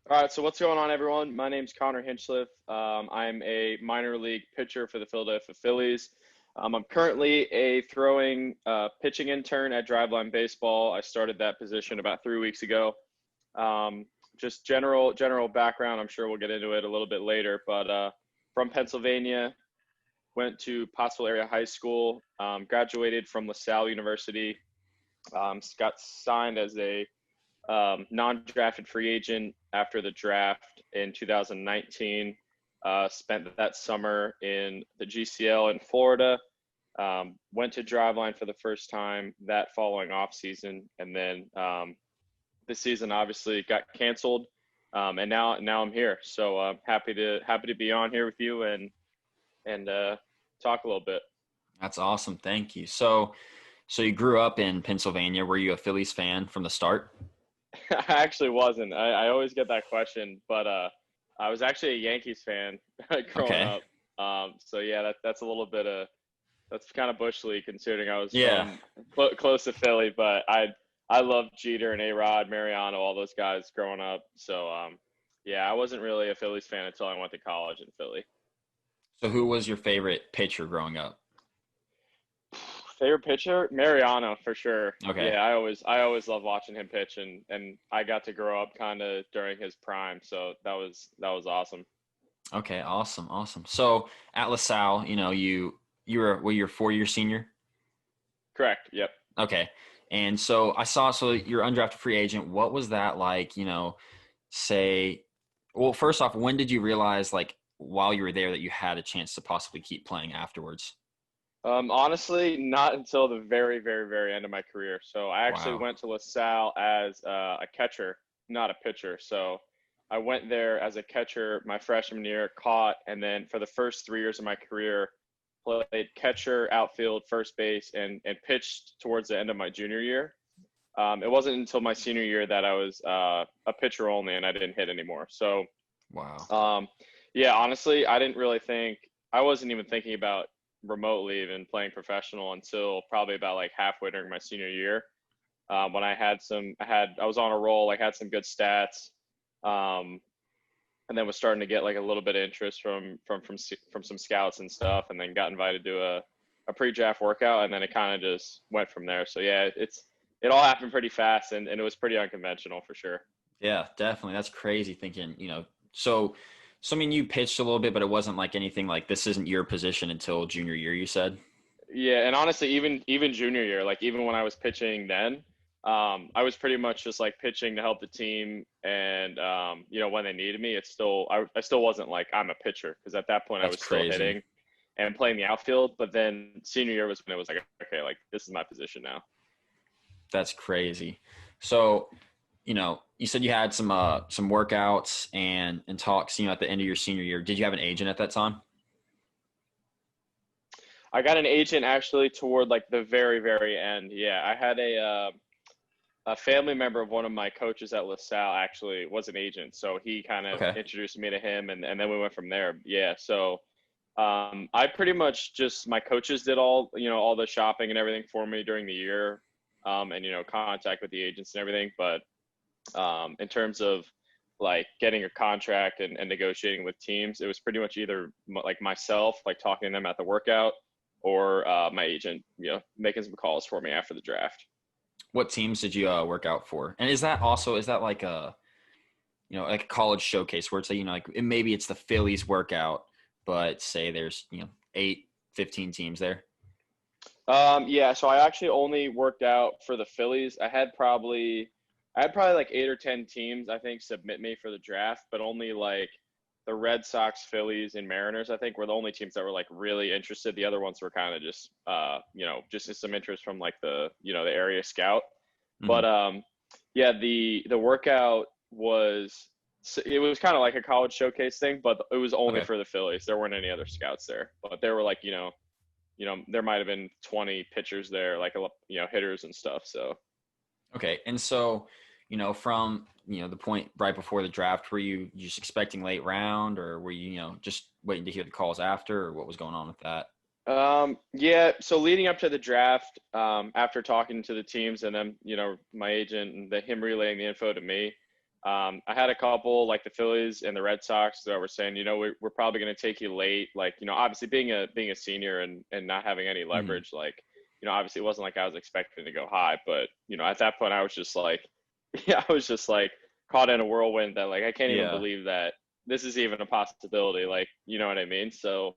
All right, so what's going on, everyone? My name's Connor Hinchliffe. I'm a minor league pitcher for the Philadelphia Phillies. I'm currently a throwing pitching intern at Driveline Baseball. I started that position about 3 weeks ago. Just general background. I'm sure we'll get into it a little bit later, but from Pennsylvania, went to Pottsville Area High School, graduated from LaSalle University, got signed as a non-drafted free agent after the draft in 2019. Spent that summer in the GCL in Florida. Went to Driveline for the first time that following off season, and then this season obviously got canceled, and now I'm here. So happy to be on here with you and talk a little bit. That's awesome. Thank you. So you grew up in Pennsylvania. Were you a Phillies fan from the start? I actually wasn't. I always get that question, but I was actually a Yankees fan growing up. So yeah, that's a little bit that's kind of bush league considering I was close to Philly, but I loved Jeter and A-Rod, Mariano, all those guys growing up. So yeah, I wasn't really a Phillies fan until I went to college in Philly. So who was your favorite pitcher growing up? Favorite pitcher? Mariano, for sure. Okay. Yeah, I always loved watching him pitch, and I got to grow up kind of during his prime, so that was awesome. Okay, awesome. So at LaSalle, you were your 4-year senior? Correct. Yep. Okay. And so you're undrafted free agent. What was that like, first off, when did you realize, like, while you were there, that you had a chance to possibly keep playing afterwards? Honestly, not until the very, very, very end of my career. So I actually went to LaSalle as a catcher, not a pitcher. So I went there as a catcher my freshman year, caught, and then for the first 3 years of my career, played catcher, outfield, first base, and pitched towards the end of my junior year. It wasn't until my senior year that I was a pitcher only, and I didn't hit anymore. So, yeah, honestly, I wasn't even thinking about remotely even playing professional until probably about like halfway during my senior year, when I was on a roll, like had some good stats, and then was starting to get like a little bit of interest from some scouts and stuff, and then got invited to a pre-draft workout, and then it kind of just went from there. So yeah, it all happened pretty fast, and it was pretty unconventional for sure. Yeah, definitely. That's crazy thinking, so I mean, you pitched a little bit, but it wasn't like anything like this isn't your position until junior year, you said? Yeah, and honestly, even junior year, like even when I was pitching then, I was pretty much just like pitching to help the team, and when they needed me, I still wasn't like I'm a pitcher, because at that point I was still hitting and playing the outfield. But then senior year was when it was like, okay, like this is my position now. That's crazy. So, you said you had some workouts and talks, at the end of your senior year. Did you have an agent at that time? I got an agent actually toward like the very, very end. Yeah, I had a family member of one of my coaches at LaSalle actually was an agent, so he kind of introduced me to him, and then we went from there. Yeah, so I pretty much just, my coaches did all the shopping and everything for me during the year, and contact with the agents and everything. But in terms of like getting a contract and negotiating with teams, it was pretty much either like myself, like talking to them at the workout, or my agent, making some calls for me after the draft. What teams did you work out for? And is that like a, like a college showcase where it's like, like maybe it's the Phillies workout, but say there's, 15 teams there? Yeah, so I actually only worked out for the Phillies. I had probably like 8 or 10 teams, I think, submit me for the draft, but only like the Red Sox, Phillies, and Mariners, I think, were the only teams that were like really interested. The other ones were kind of just, just some interest from like the area scout. Mm-hmm. But yeah, the workout was kind of like a college showcase thing, but it was only for the Phillies. There weren't any other scouts there, but there were like, there might have been 20 pitchers there, like, hitters and stuff. So. Okay. And so, from, the point right before the draft, were you just expecting late round, or were you, just waiting to hear the calls after, or what was going on with that? Yeah. So leading up to the draft, after talking to the teams and then, my agent and him relaying the info to me, I had a couple like the Phillies and the Red Sox that were saying, we're probably going to take you late. Like, obviously being a senior and not having any leverage, like, obviously it wasn't like I was expecting to go high, but, at that point I was just like, yeah, I was just like caught in a whirlwind that like, I can't even believe that this is even a possibility. Like, you know what I mean? So,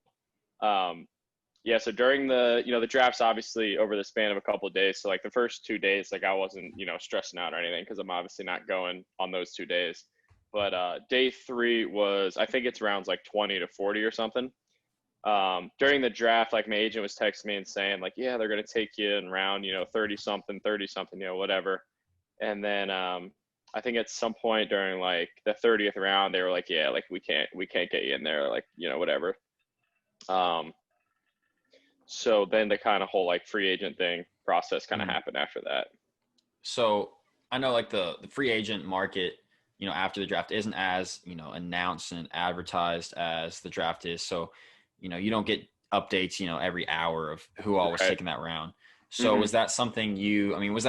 yeah, so during the drafts, obviously over the span of a couple of days. So like the first 2 days, like I wasn't, stressing out or anything because I'm obviously not going on those 2 days. But day 3 was, I think it's rounds like 20 to 40 or something. During the draft, like my agent was texting me and saying like, yeah, they're going to take you in round, 30 something, whatever. And then I think at some point during like the 30th round, they were like, yeah, like we can't get you in there, like, whatever. So then the kind of whole like free agent thing process kind of happened after that. So I know like the free agent market, after the draft isn't as, announced and advertised as the draft is. So, you don't get updates, every hour of who all was taking that round. So was that something was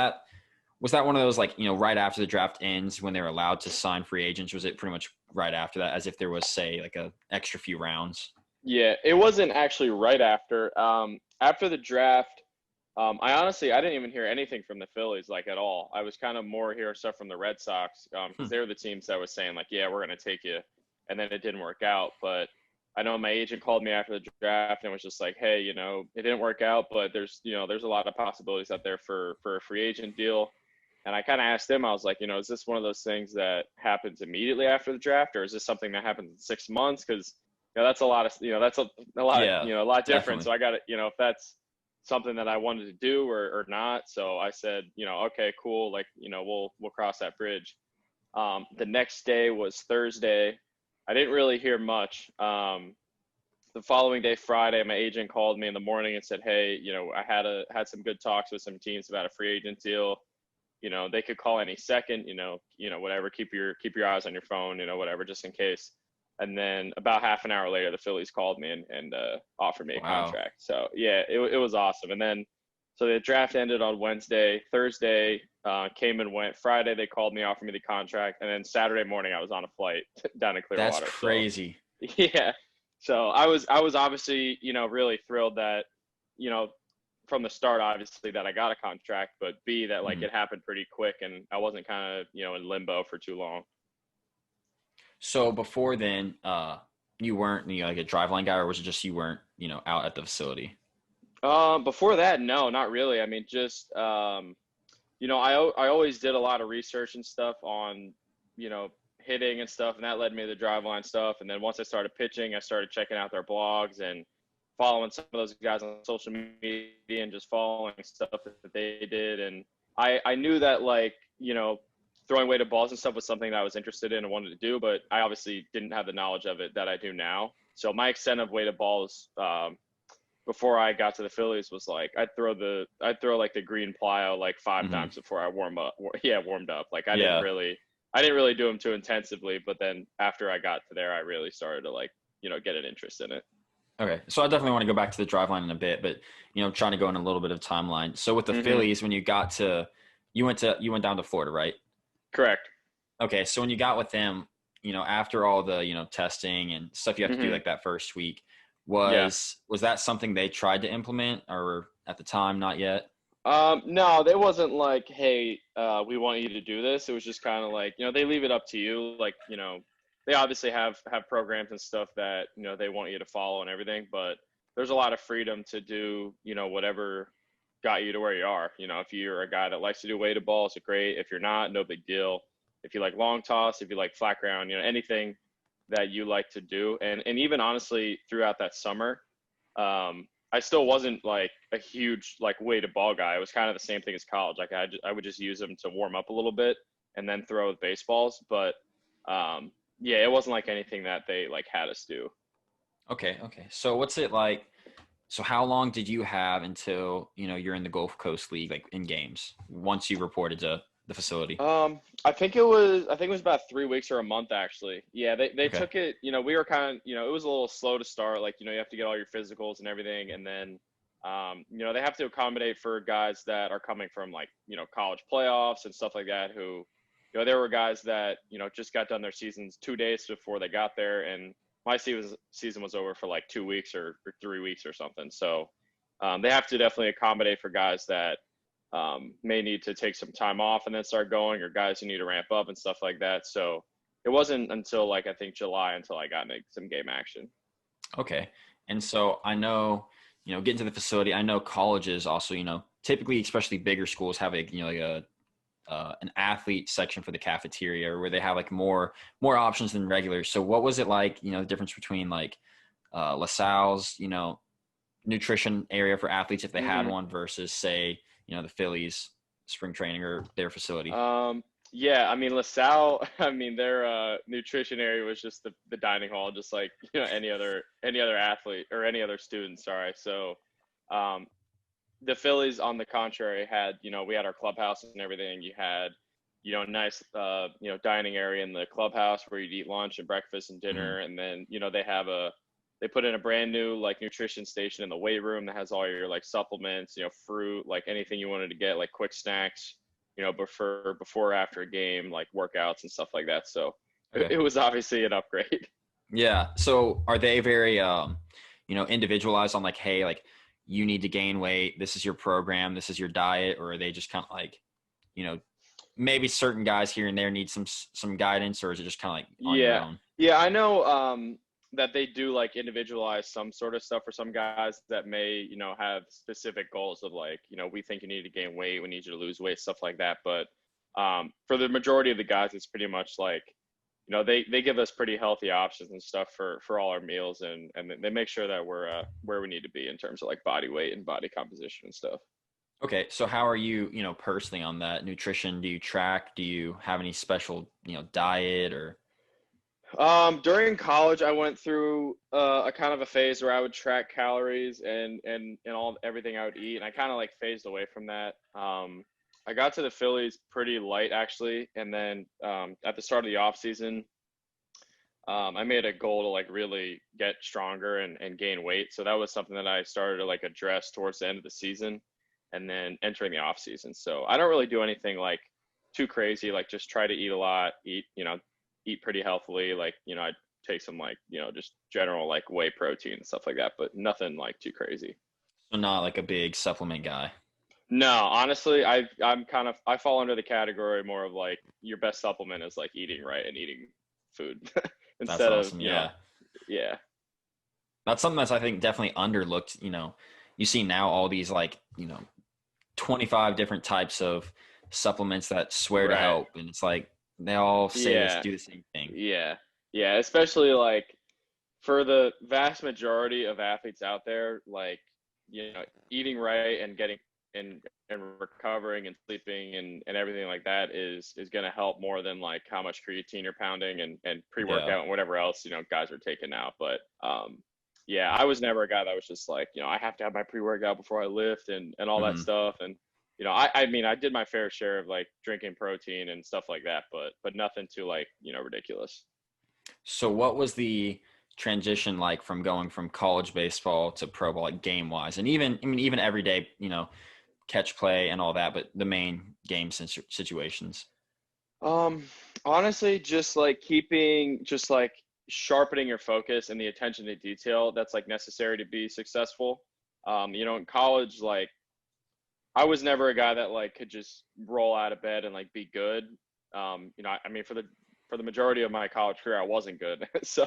that one of those like, right after the draft ends when they're allowed to sign free agents? Was it pretty much right after that, as if there was, say, like a extra few rounds? Yeah, it wasn't actually right after. After the draft, I didn't even hear anything from the Phillies, like, at all. I was kind of more hearing stuff from the Red Sox because they were the teams that was saying, like, yeah, we're going to take you. And then it didn't work out. But I know my agent called me after the draft and was just like, hey, it didn't work out, but there's a lot of possibilities out there for a free agent deal. And I kind of asked him, I was like, is this one of those things that happens immediately after the draft, or is this something that happens in 6 months? Because that's a lot of, that's a lot, a lot different. Definitely. So I got to, if that's something that I wanted to do or not. So I said, okay, cool. Like, we'll cross that bridge. The next day was Thursday. I didn't really hear much. The following day, Friday, my agent called me in the morning and said, hey, I had some good talks with some teams about a free agent deal. They could call any second, whatever, keep your eyes on your phone, whatever, just in case. And then about half an hour later, the Phillies called me and offered me a contract. So yeah, it was awesome. And then, so the draft ended on Wednesday. Thursday came and went. Friday, they called me, offered me the contract. And then Saturday morning, I was on a flight down to Clearwater. That's crazy. So, yeah. So I was obviously, really thrilled that, from the start, obviously, that I got a contract, but B, that like it happened pretty quick and I wasn't kind of, in limbo for too long. So before then, you weren't like a driveline guy, or was it just you weren't, out at the facility? Before that, no, not really. I mean, just I always did a lot of research and stuff on, hitting and stuff, and that led me to the driveline stuff. And then once I started pitching, I started checking out their blogs and following some of those guys on social media and just following stuff that they did. And I knew that, like, throwing weighted balls and stuff was something that I was interested in and wanted to do, but I obviously didn't have the knowledge of it that I do now. So my extent of weighted balls before I got to the Phillies was like I'd throw like the green plyo like 5 times before I warmed up. Like I didn't really do them too intensively, but then after I got to there, I really started to like get an interest in it. Okay, so I definitely want to go back to the driveline in a bit, but trying to go in a little bit of timeline. So with the Phillies, when you went down to Florida, right? Correct. Okay, so when you got with them, after all the testing and stuff you have to do like that first week, was that something they tried to implement, or at the time not yet? No, they wasn't like, hey, we want you to do this. It was just kind of like, they leave it up to you. Like, they obviously have programs and stuff that, they want you to follow and everything, but there's a lot of freedom to do, whatever got you to where you are. If you're a guy that likes to do weighted balls, great. If you're not, no big deal. If you like long toss, if you like flat ground, anything that you like to do. And even honestly, throughout that summer, I still wasn't like a huge like weighted ball guy. It was kind of the same thing as college. Like I would just use them to warm up a little bit and then throw with baseballs. But yeah, it wasn't like anything that they like had us do. Okay. So what's it like? So how long did you have until, you're in the Gulf Coast League, like in games, once you reported to the facility? I think it was about 3 weeks or a month, actually. Yeah, they took it, we were kind of, it was a little slow to start. Like, you have to get all your physicals and everything. And then, they have to accommodate for guys that are coming from like, college playoffs and stuff like that, who, there were guys that, just got done their seasons 2 days before they got there, and my season was over for like 2 weeks or 3 weeks or something. So they have to definitely accommodate for guys that may need to take some time off and then start going, or guys who need to ramp up and stuff like that. So it wasn't until like, I think July until I got into some game action. Okay. And so I know, getting to the facility, I know colleges also, typically, especially bigger schools have an athlete section for the cafeteria, where they have like more options than regular. So what was it like, the difference between like LaSalle's, nutrition area for athletes, if they had one, versus say, the Phillies spring training or their facility? Yeah, I mean, LaSalle, their nutrition area was just the dining hall, just like, any other athlete or any other student, sorry. So the Phillies, on the contrary, had, we had our clubhouse and everything. You had, a nice, dining area in the clubhouse where you'd eat lunch and breakfast and dinner. And then, they put in a brand new like nutrition station in the weight room that has all your like supplements, fruit, like anything you wanted to get, like quick snacks, before or after a game, like workouts and stuff like that. So it was obviously an upgrade. Yeah. So are they very, individualized on like, hey, like you need to gain weight, this is your program, this is your diet? Or are they just kind of like, maybe certain guys here and there need some guidance, or is it just kind of like on your own? Yeah. I know that they do like individualize some sort of stuff for some guys that may, have specific goals of like, we think you need to gain weight, we need you to lose weight, stuff like that. But for the majority of the guys, it's pretty much like, they give us pretty healthy options and stuff for all our meals, and they make sure that we're where we need to be in terms of like body weight and body composition and stuff. Okay. So how are you, personally on that nutrition? Do you track? Do you have any special, diet or? During college, I went through a kind of a phase where I would track calories and everything I would eat, and I kind of like phased away from that. I got to the Phillies pretty light actually, and then at the start of the off season, I made a goal to like really get stronger and gain weight. So that was something that I started to like address towards the end of the season, and then entering the off season. So I don't really do anything like too crazy, like just try to eat a lot, eat pretty healthily. Like, I take some like, just general like whey protein and stuff like that, but nothing like too crazy. So not like a big supplement guy. No, honestly, I fall under the category more of like your best supplement is like eating right and eating food instead That's awesome. of, yeah. That's something that's, I think, definitely underlooked. You see now all these like, 25 different types of supplements that swear to help. And it's like, they all say do the same thing. Yeah. Especially like for the vast majority of athletes out there, like, eating right and getting and recovering and sleeping and everything like that is going to help more than like how much creatine you're pounding and pre-workout and whatever else, guys are taking out. But I was never a guy that was just like, I have to have my pre-workout before I lift and all that stuff. And I did my fair share of like drinking protein and stuff like that, but nothing too like, ridiculous. So what was the transition like from going from college baseball to pro ball, like game wise, and even every day, catch play and all that, but the main game situations? Honestly, just like sharpening your focus and the attention to detail that's like necessary to be successful. In college, like I was never a guy that like could just roll out of bed and like be good. For the majority of my college career, I wasn't good. So,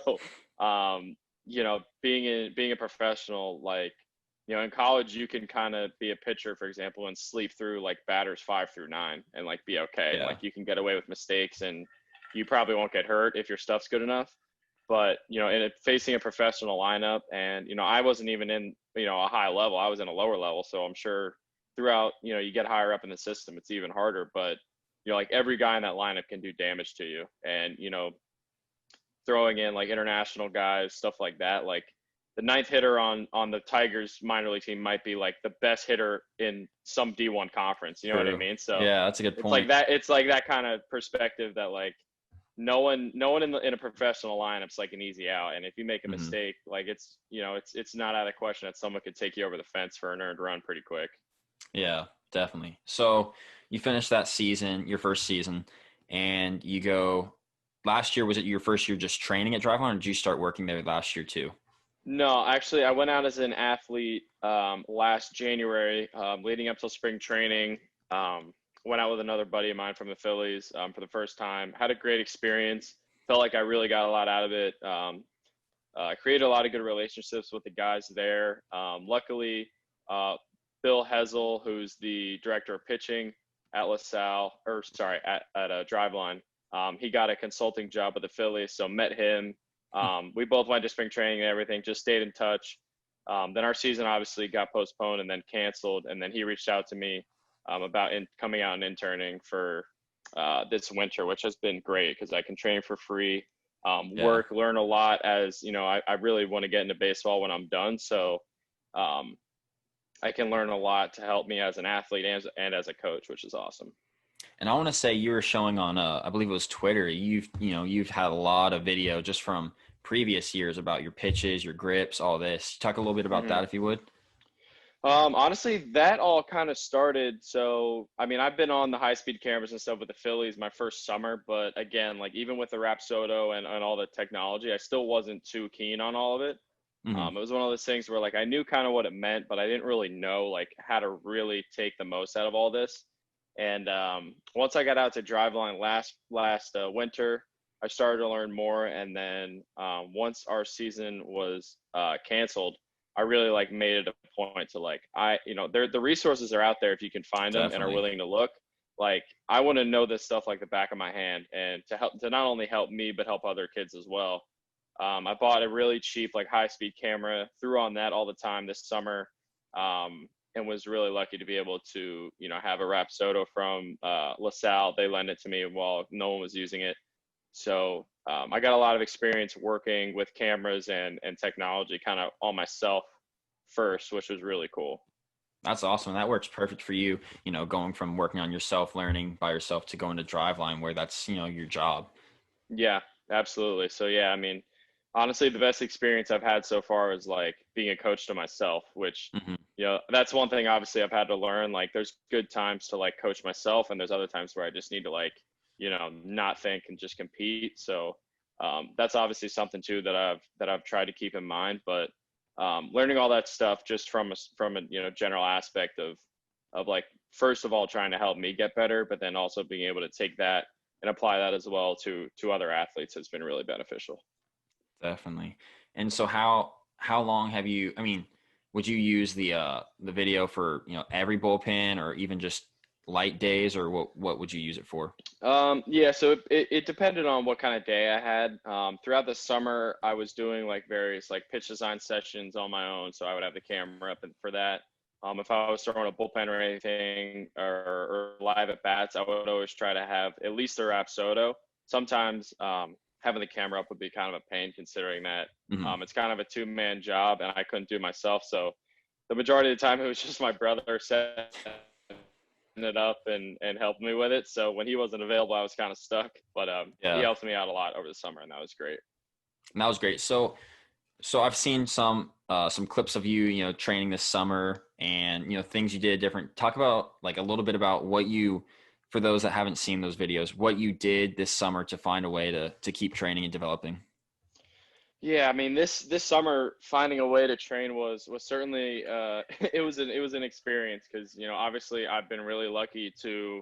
being a professional, like, in college, you can kind of be a pitcher, for example, and sleep through like batters 5 through 9 and like be okay. Yeah. Like you can get away with mistakes and you probably won't get hurt if your stuff's good enough. But, facing a professional lineup and, I wasn't even in, a high level, I was in a lower level. So I'm sure throughout, you get higher up in the system, it's even harder, but like every guy in that lineup can do damage to you. And, throwing in like international guys, stuff like that, like the ninth hitter on the Tigers minor league team might be like the best hitter in some D1 conference. You know what I mean? So yeah, that's a good point. It's like that kind of perspective that like no one in a professional lineup's like an easy out. And if you make a mistake, like it's not out of the question that someone could take you over the fence for an earned run pretty quick. Yeah, definitely. So you finished that season, your first season, and you go. Last year, was it your first year just training at Driveline, or did you start working there last year too? No, actually, I went out as an athlete last January, leading up till spring training. Went out with another buddy of mine from the Phillies for the first time. Had a great experience. Felt like I really got a lot out of it. Created a lot of good relationships with the guys there. Luckily, Bill Hessel, who's the director of pitching at LaSalle, at Driveline, he got a consulting job with the Phillies, so met him. We both went to spring training and everything, just stayed in touch. Then our season obviously got postponed and then canceled. And then he reached out to me about coming out and interning for this winter, which has been great because I can train for free, work, learn a lot as, I really want to get into baseball when I'm done. So I can learn a lot to help me as an athlete and as a coach, which is awesome. And I want to say you were showing on, I believe it was Twitter. You've had a lot of video just from previous years about your pitches, your grips, all this. Talk a little bit about that, if you would. Honestly, that all kind of started. So, I mean, I've been on the high-speed cameras and stuff with the Phillies my first summer, but again, like even with the Rapsodo and all the technology, I still wasn't too keen on all of it. It was one of those things where like I knew kind of what it meant, but I didn't really know like how to really take the most out of all this. And once I got out to Driveline last winter, I started to learn more. And then once our season was canceled, I really like made it a point to like the resources are out there if you can find them and are willing to look. Like I want to know this stuff like the back of my hand, and to not only help me but help other kids as well. I bought a really cheap like high-speed camera, threw on that all the time this summer. And was really lucky to be able to, have a Rapsodo from LaSalle. They lent it to me while no one was using it. So I got a lot of experience working with cameras and technology kind of on myself first, which was really cool. That's awesome. That works perfect for you, going from working on yourself, learning by yourself to going to Driveline where that's, your job. Yeah, absolutely. So, yeah, I mean, honestly, the best experience I've had so far is like being a coach to myself, which, that's one thing obviously I've had to learn. Like there's good times to like coach myself, and there's other times where I just need to like, not think and just compete. So that's obviously something too that I've tried to keep in mind. But learning all that stuff just from a general aspect of like, first of all, trying to help me get better, but then also being able to take that and apply that as well to other athletes has been really beneficial. Definitely. And so how long have you, would you use the video for, every bullpen or even just light days, or what would you use it for? Yeah, so it depended on what kind of day I had. Throughout the summer, I was doing like various like pitch design sessions on my own. So I would have the camera up and for that. If I was throwing a bullpen or anything or live at bats, I would always try to have at least a Rapsodo. Sometimes having the camera up would be kind of a pain considering that it's kind of a two-man job and I couldn't do it myself. So the majority of the time it was just my brother setting it up and helping me with it. So when he wasn't available, I was kind of stuck, but he helped me out a lot over the summer, and that was great. And that was great. So I've seen some clips of you, training this summer and, things you did different. Talk about like a little bit about what you, for those that haven't seen those videos, what you did this summer to find a way to keep training and developing. Yeah, I mean, this summer finding a way to train was certainly it was an experience because obviously I've been really lucky to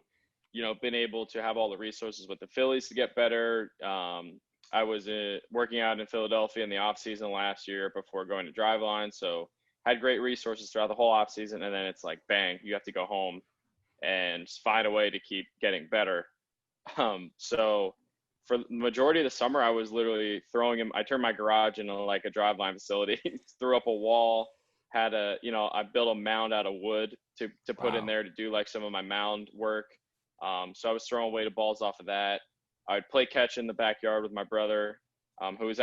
been able to have all the resources with the Phillies to get better. I was working out in Philadelphia in the off season last year before going to Driveline, so had great resources throughout the whole off season, and then it's like bang, you have to go home and find a way to keep getting better. So for the majority of the summer, I was literally throwing him. I turned my garage into like a Driveline facility, threw up a wall, had I built a mound out of wood to put in there to do like some of my mound work. So I was throwing weighted balls off of that. I'd play catch in the backyard with my brother, he's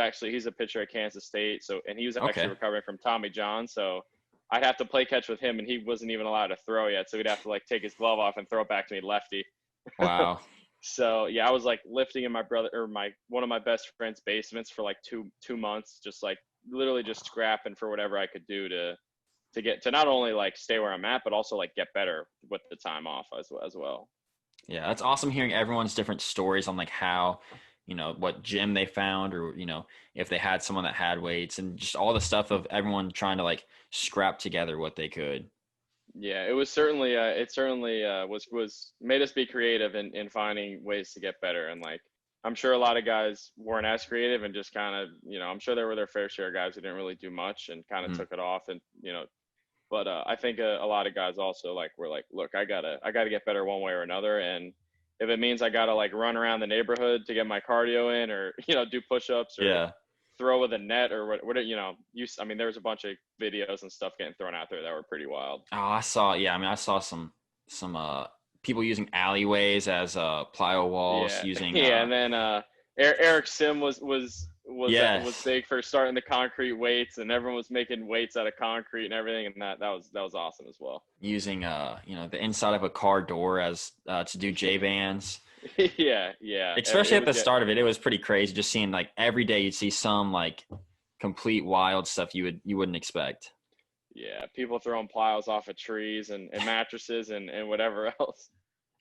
a pitcher at Kansas State. And he was actually recovering from Tommy John. So I'd have to play catch with him, and he wasn't even allowed to throw yet. So he'd have to like take his glove off and throw it back to me lefty. Wow. So yeah, I was like lifting in one of my best friend's basements for like two months, just like literally just scrapping for whatever I could do to get to not only like stay where I'm at, but also like get better with the time off as well. Yeah, that's awesome hearing everyone's different stories on like how, what gym they found or, if they had someone that had weights and just all the stuff of everyone trying to like scrap together what they could. Yeah, it was certainly it certainly was made us be creative in finding ways to get better. And like I'm sure a lot of guys weren't as creative and just kind of, I'm sure there were their fair share of guys who didn't really do much and kind of Mhm. took it off. And but I think a lot of guys also like were like, look, I gotta get better one way or another. And if it means I gotta like run around the neighborhood to get my cardio in, or do push-ups or Yeah. throw with a net or what I mean, there was a bunch of videos and stuff getting thrown out there that were pretty wild. Oh, I saw some people using alleyways as plyo walls Yeah, using yeah, and then Eric Sim was yes, big for starting the concrete weights, and everyone was making weights out of concrete and everything, and that was awesome as well. using the inside of a car door as to do J bands. Yeah, yeah, Especially it at the was start of it, it was pretty crazy just seeing like every day you'd see some like complete wild stuff you wouldn't expect. yeah, people throwing plyos off of trees and mattresses and whatever else.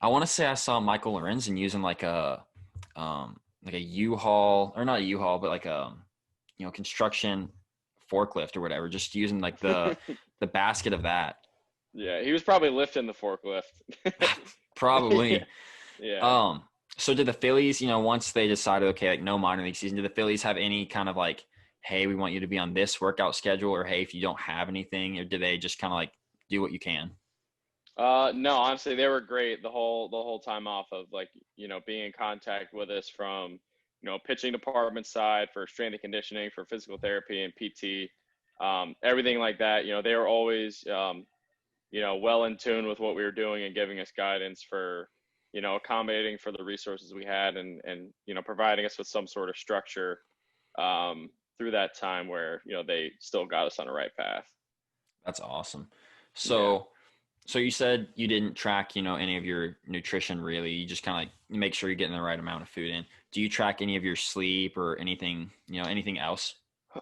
I want to say I saw Michael Lorenzen using like a U-Haul or not a U-Haul, but like a construction forklift or whatever, just using like the basket of that. Yeah, he was probably lifting the forklift. Yeah, Probably. yeah. Um, so did the Phillies, once they decided, okay, like no minor league season, did the Phillies have any kind of like, hey, we want you to be on this workout schedule, or hey, if you don't have anything, or did they just kind of like do what you can? No, honestly, they were great the whole time off of like, being in contact with us from, pitching department side for strength and conditioning, for physical therapy and PT, everything like that. They were always, well in tune with what we were doing and giving us guidance for, accommodating for the resources we had and providing us with some sort of structure through that time where, they still got us on the right path. That's awesome. Yeah. So you said you didn't track, any of your nutrition really. You just kind of like make sure you're getting the right amount of food in. Do you track any of your sleep or anything, anything else?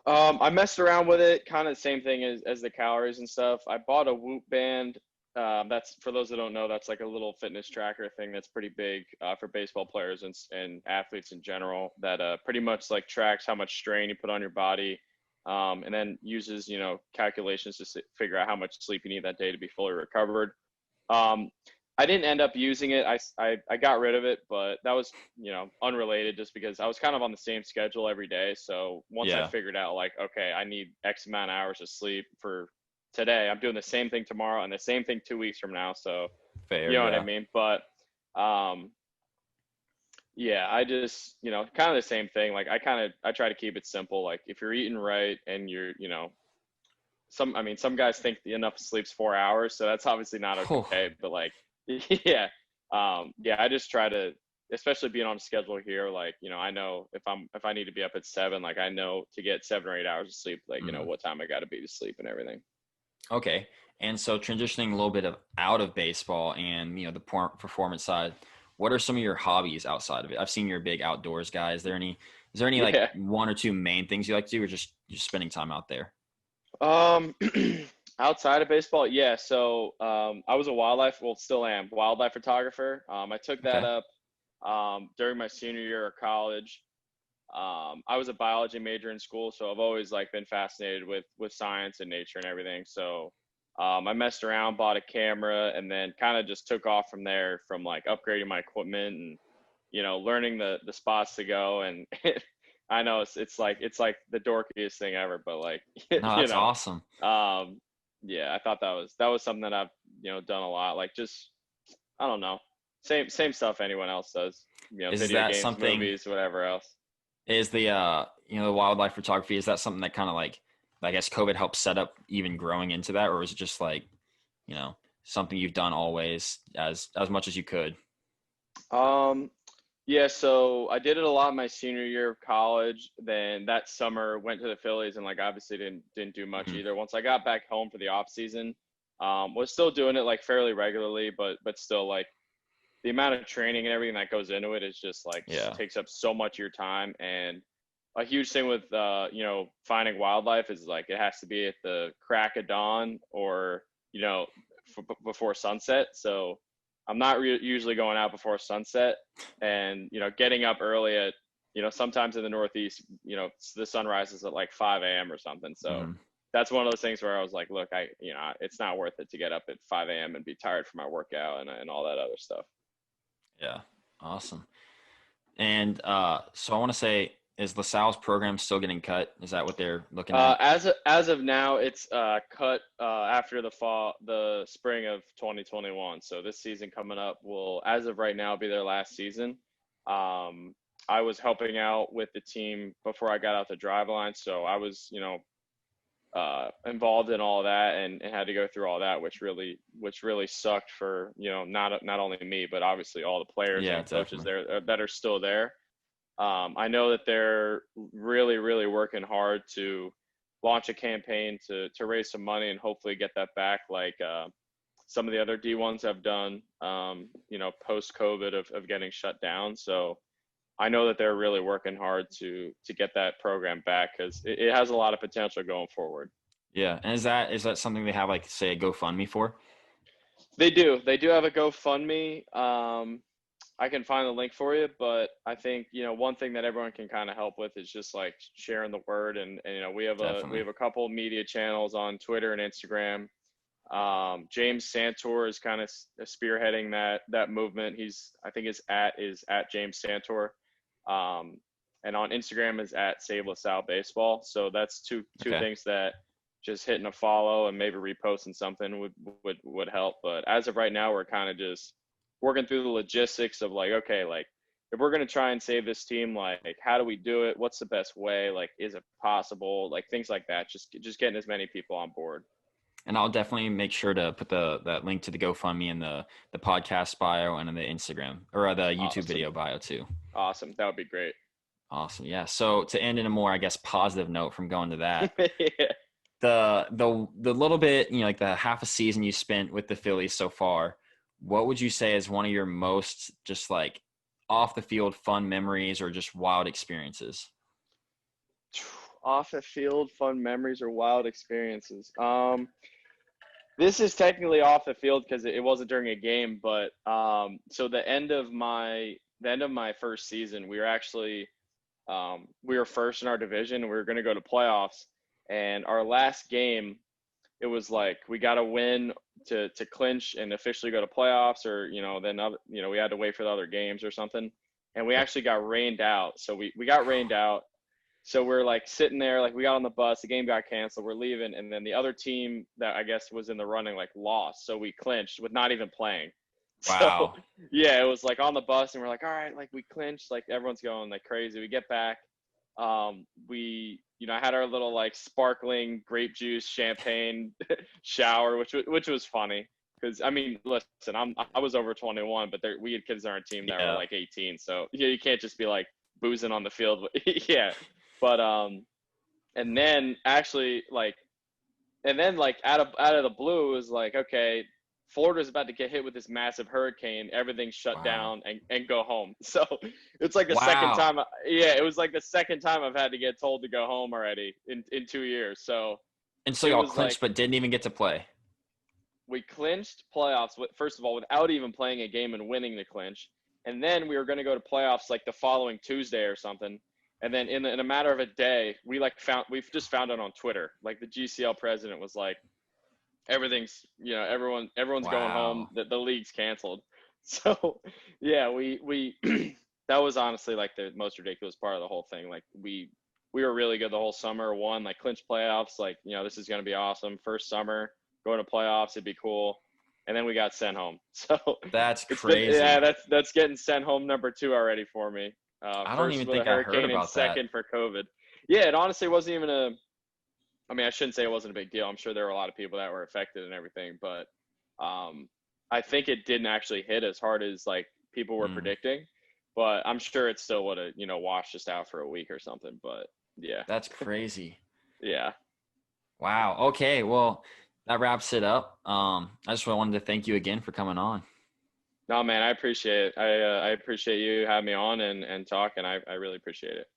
I messed around with it, kind of the same thing as the calories and stuff. I bought a Whoop band. That's for those that don't know, that's like a little fitness tracker thing that's pretty big for baseball players and athletes in general. That pretty much like tracks how much strain you put on your body, and then uses calculations to figure out how much sleep you need that day to be fully recovered. Um, I didn't end up using it. I got rid of it, but that was, unrelated just because I was kind of on the same schedule every day. So once I Yeah, figured out like, okay, I need X amount of hours of sleep for today, I'm doing the same thing tomorrow and the same thing 2 weeks from now. So fair. you know what I Yeah. mean? But um, yeah, I just, kind of the same thing. Like I try to keep it simple. Like if you're eating right and you're, I mean, some guys think enough sleep's 4 hours, so that's obviously not Whew. okay. But like, yeah, yeah, I just try to, especially being on a schedule here. Like, I know if I need to be up at 7, like I know to get 7 or 8 hours of sleep, like Mhm. what time I got to be to sleep and everything. Okay. And so transitioning a little bit of out of baseball and the performance side, what are some of your hobbies outside of it? I've seen you're a big outdoors guy. Is there any like Yeah. one or two main things you like to do, or just spending time out there? Um, outside of baseball, yeah. So I was a well, still am wildlife photographer. I took that Okay. up during my senior year of college. I was a biology major in school, so I've always like been fascinated with science and nature and everything. So I messed around, bought a camera, and then kind of just took off from there, from like upgrading my equipment and learning the spots to go. And I know it's like the dorkiest thing ever, but like No, you that's know, awesome. um, yeah, I thought that was something that I've done a lot. Like just I don't know, same stuff anyone else does. Is Video that games, something? movies, whatever else. Is the wildlife photography? Is that something that kind of like I guess COVID helped set up even growing into that, or is it just like you know something you've done always as much as you could? Um, yeah, so I did it a lot my senior year of college. Then that summer went to the Phillies and like obviously didn't do much Mhm. either. Once I got back home for the off season, was still doing it like fairly regularly, but still like the amount of training and everything that goes into it is just like Yeah. takes up so much of your time. And a huge thing with finding wildlife is like it has to be at the crack of dawn or you know before sunset. So I'm not usually going out before sunset, and getting up early at sometimes in the Northeast, the sun rises at like 5 a.m. or something. So that's one of those things where I was like, look, it's not worth it to get up at 5 a.m. and be tired from my workout and all that other stuff. Yeah, awesome. And so I want to say, is LaSalle's program still getting cut? Is that what they're looking at? As of now, it's cut after the spring of 2021. So this season coming up will, as of right now, be their last season. I was helping out with the team before I got out the Driveline, so I was involved in all of that and had to go through all that, which really sucked for not only me but obviously all the players and coaches there that are still there. I know that they're really, really working hard to launch a campaign to raise some money and hopefully get that back, like some of the other D1s have done, post-COVID of getting shut down. So I know that they're really working hard to get that program back because it has a lot of potential going forward. Yeah, and is that something they have, like, say, a GoFundMe for? They do have a GoFundMe. I can find the link for you, but I think, one thing that everyone can kind of help with is just like sharing the word. And we have a couple of media channels on Twitter and Instagram. James Santor is kind of spearheading that movement. I think his is at James Santor. And on Instagram is at Save LaSalle Baseball. So that's two things that just hitting a follow and maybe reposting something would help. But as of right now, we're kind of just working through the logistics of like, okay, like if we're going to try and save this team, like how do we do it? What's the best way? Like, is it possible? Like things like that, just getting as many people on board. And I'll definitely make sure to put that link to the GoFundMe in the podcast bio and in the Instagram or the YouTube video bio too. Awesome. That would be great. Awesome. Yeah. So to end in a more, I guess, positive note from going to that, yeah. the little bit, like the half a season you spent with the Phillies so far, what would you say is one of your most just like off the field fun memories or just wild experiences? Off the field fun memories or wild experiences. This is technically off the field because it wasn't during a game, but so the end of my first season, we were actually we were first in our division and we were going to go to playoffs. And our last game, it was like we got to win to clinch and officially go to playoffs, or then we had to wait for the other games or something. And we actually got rained out. So we got rained out. So we're like sitting there, like we got on the bus, the game got canceled, we're leaving, and then the other team that I guess was in the running like lost. So we clinched with not even playing. Wow. So yeah, it was like on the bus and we're like, all right, like we clinched, like everyone's going like crazy. We get back. We had our little like sparkling grape juice champagne shower, which was funny because I mean, listen, I was over 21, but we had kids on our team that were like 18, so you can't just be like boozing on the field. Yeah, but and then actually like out of the blue it was like, okay, Florida's about to get hit with this massive hurricane. Everything's shut down and go home. So it's like the second time. It was like the second time I've had to get told to go home already in 2 years. So y'all clinched, but didn't even get to play. We clinched playoffs first of all without even playing a game and winning the clinch, and then we were going to go to playoffs like the following Tuesday or something. And then in a matter of a day, we've just found it on Twitter. Like the GCL president was like, everything's everyone's going home, the league's canceled. So yeah, we that was honestly like the most ridiculous part of the whole thing. Like we were really good the whole summer, won like clinched playoffs, like this is going to be awesome, first summer going to playoffs, it'd be cool. And then we got sent home. So that's crazy. That's getting sent home number 2 already for me. I don't even think I heard about that. Second for COVID. Yeah, it honestly wasn't even I mean, I shouldn't say it wasn't a big deal. I'm sure there were a lot of people that were affected and everything, but I think it didn't actually hit as hard as like people were predicting. But I'm sure it still would have, washed us out for a week or something. But yeah, that's crazy. Yeah. Wow. Okay. Well, that wraps it up. I just wanted to thank you again for coming on. No, man, I appreciate it. I appreciate you having me on and talking. I really appreciate it.